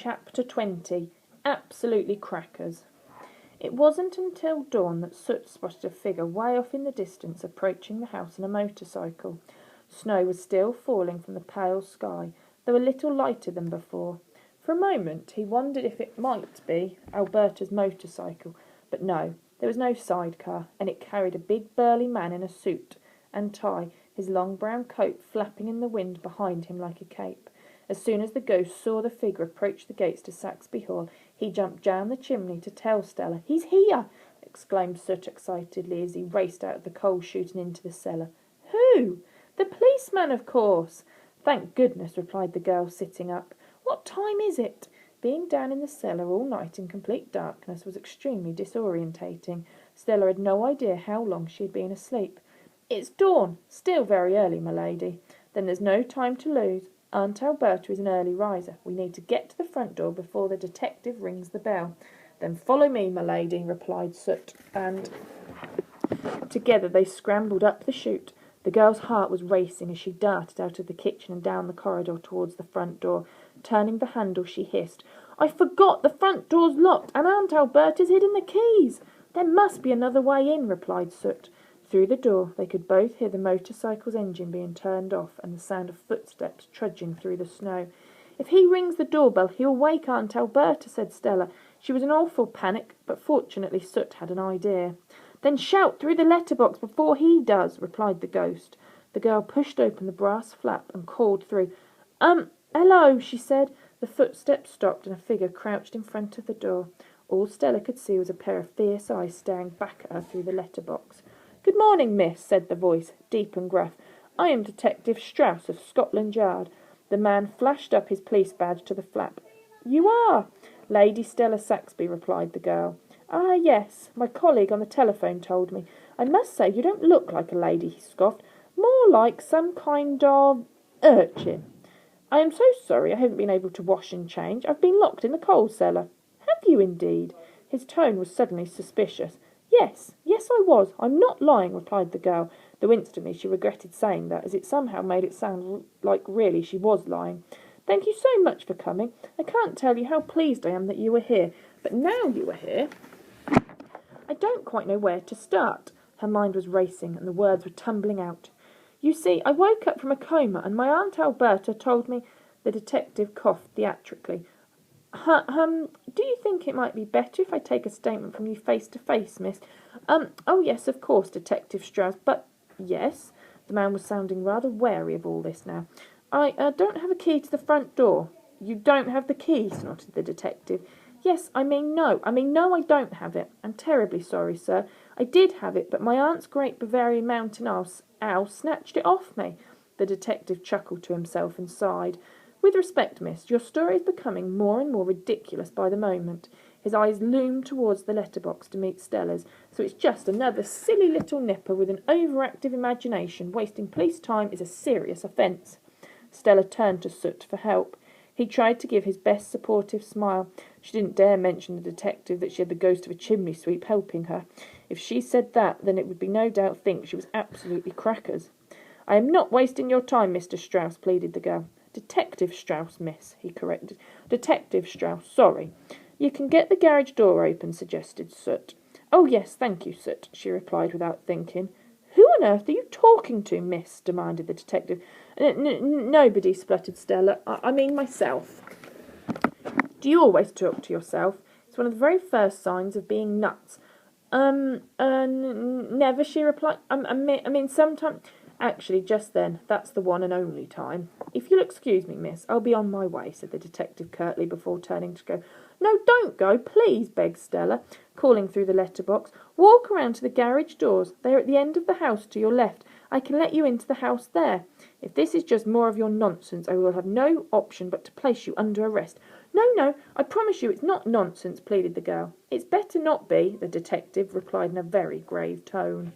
Chapter 20. Absolutely crackers. It wasn't until dawn that Soot spotted a figure way off in the distance approaching the house on a motorcycle. Snow was still falling from the pale sky, though a little lighter than before. For a moment he wondered if it might be Alberta's motorcycle, but no, there was no sidecar, and it carried a big burly man in a suit and tie, his long brown coat flapping in the wind behind him like a cape. As soon as the ghost saw the figure approach the gates to Saxby Hall, he jumped down the chimney to tell Stella. "He's here!" exclaimed Soot excitedly as he raced out of the coal chute and into the cellar. "Who?" "The policeman, of course." "Thank goodness," replied the girl, sitting up. "What time is it?" Being down in the cellar all night in complete darkness was extremely disorientating. Stella had no idea how long she had been asleep. "It's dawn. Still very early, my lady." "Then there's no time to lose. Aunt Alberta is an early riser. We need to get to the front door before the detective rings the bell." "Then follow me, my lady," replied Soot, and together they scrambled up the chute. The girl's heart was racing as she darted out of the kitchen and down the corridor towards the front door. Turning the handle, she hissed, "I forgot the front door's locked, and Aunt Alberta's hidden the keys." "There must be another way in," replied Soot. Through the door they could both hear the motorcycle's engine being turned off and the sound of footsteps trudging through the snow. "If he rings the doorbell, he'll wake Aunt Alberta," said Stella. She was in awful panic, but fortunately Soot had an idea. "Then shout through the letterbox before he does," replied the ghost. The girl pushed open the brass flap and called through. Hello," she said. The footsteps stopped and a figure crouched in front of the door. All Stella could see was a pair of fierce eyes staring back at her through the letterbox. "Good morning, miss," said the voice, deep and gruff. "I am Detective Strauss of Scotland Yard." The man flashed up his police badge to the flap. "You are?" "Lady Stella Saxby," replied the girl. "Ah, yes. My colleague on the telephone told me. I must say you don't look like a lady," he scoffed. "More like some kind of urchin." "I am so sorry I haven't been able to wash and change. I've been locked in the coal cellar." "Have you indeed?" His tone was suddenly suspicious. Yes, I was. I'm not lying," replied the girl, though instantly she regretted saying that, as it somehow made it sound like really she was lying. "Thank you so much for coming. I can't tell you how pleased I am that you were here. But now you are here, I don't quite know where to start." Her mind was racing, and the words were tumbling out. "You see, I woke up from a coma, and my Aunt Alberta told me—" The detective coughed theatrically. Do you think it might be better if I take a statement from you face to face, miss?" Oh, yes, of course, Detective Strauss, but—" "Yes?" The man was sounding rather wary of all this now. "I don't have a key to the front door." "You don't have the key?" snorted the detective. "Yes, I mean no, I don't have it. I'm terribly sorry, sir. I did have it, but my aunt's great Bavarian mountain owl snatched it off me." The detective chuckled to himself and sighed. "With respect, miss, your story is becoming more and more ridiculous by the moment." His eyes loomed towards the letterbox to meet Stella's. "So it's just another silly little nipper with an overactive imagination. Wasting police time is a serious offence." Stella turned to Soot for help. He tried to give his best supportive smile. She didn't dare mention to the detective that she had the ghost of a chimney sweep helping her. If she said that, then it would be no doubt think she was absolutely crackers. "I am not wasting your time, Mr. Strauss," pleaded the girl. "Detective Strauss, miss," he corrected. "Detective Strauss, sorry." "You can get the garage door open," suggested Soot. "Oh, yes, thank you, Soot," she replied without thinking. "Who on earth are you talking to, miss?" demanded the detective. Nobody," spluttered Stella. I mean myself." "Do you always talk to yourself? It's one of the very first signs of being nuts." Never," she replied. I mean, sometimes—" "Actually, just then, that's the one and only time." "If you'll excuse me, miss, I'll be on my way," said the detective curtly before turning to go. "No, don't go, please," begged Stella, calling through the letterbox. "Walk around to the garage doors. They're at the end of the house to your left. I can let you into the house there. If this is just more of your nonsense, I will have no option but to place you under arrest." No, I promise you it's not nonsense," pleaded the girl. "It's better not be," the detective replied in a very grave tone.